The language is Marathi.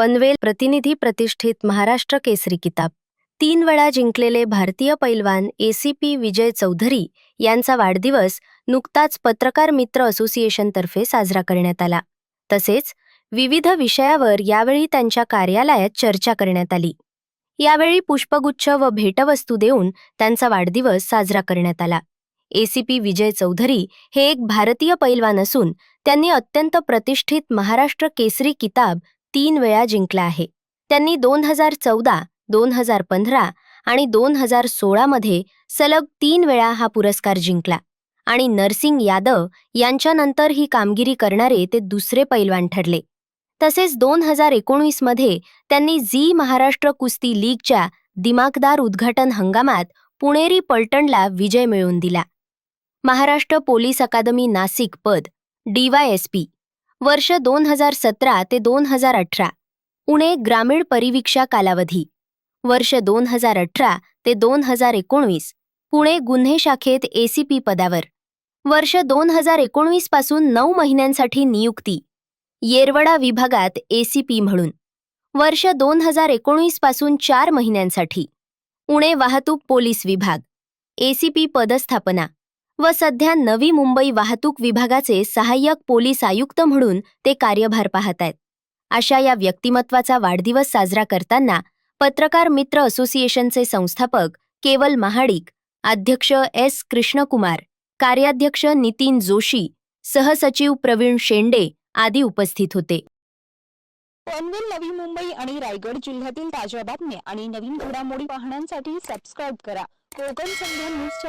पनवेल प्रतिनिधी प्रतिष्ठित महाराष्ट्र केसरी किताब 3 वेळा जिंकलेले भारतीय पैलवान ACP विजय चौधरी यांचा वाढदिवस नुकताच पत्रकार मित्र असोसिएशनतर्फे साजरा करण्यात आला. तसेच विविध विषयावर यावेळी त्यांच्या कार्यालयात चर्चा करण्यात आली. यावेळी पुष्पगुच्छ व भेटवस्तू देऊन त्यांचा वाढदिवस साजरा करण्यात आला. ACP विजय चौधरी हे एक भारतीय पैलवान असून त्यांनी अत्यंत प्रतिष्ठित महाराष्ट्र केसरी किताब 3 वेळा जिंकला आहे. त्यांनी 2014, 2015 आणि 2016 मध्ये सलग 3 वेळा हा पुरस्कार जिंकला आणि नरसिंग यादव यांच्यानंतर ही कामगिरी करणारे ते दुसरे पैलवान ठरले. तसेच 2019 मध्ये त्यांनी झी महाराष्ट्र कुस्ती लीगच्या दिमाखदार उद्घाटन हंगामात पुणेरी पलटणला विजय मिळवून दिला. महाराष्ट्र पोलीस अकादमी नाशिक पद DYSP वर्ष 2017 ते 2018. पुणे ग्रामीण परिवीक्षा कालावधी वर्ष 2018 ते 2019. पुणे गुन्हे शाखेत ACP पदावर वर्ष 2019 पासून 9 महिन्यांसाठी नियुक्ती येरवडा विभागात ACP म्हणून वर्ष 2019 पासून 4 महिन्यांसाठी पुणे वाहतूक पोलीस विभाग ACP पदस्थापना व सध्या नवी मुंबई वाहतूक विभागाचे सहाय्यक पोलीस आयुक्त म्हणून ते कार्यभार पाहत आहेत. अशा या व्यक्तिमत्वाचा वाढदिवस साजरा करताना पत्रकार मित्र असोसिएशनचे संस्थापक केवल महाडिक, अध्यक्ष S कृष्णकुमार, कार्याध्यक्ष नितीन जोशी, सहसचिव प्रवीण शेंडे आदी उपस्थित होते. पनवेल, नवी मुंबई आणि रायगड जिल्ह्यातील ताज्या बातम्या आणि नवीन घडामोडी पाहण्यासाठी सबस्क्राईब करा कोकण संध्या न्यूज.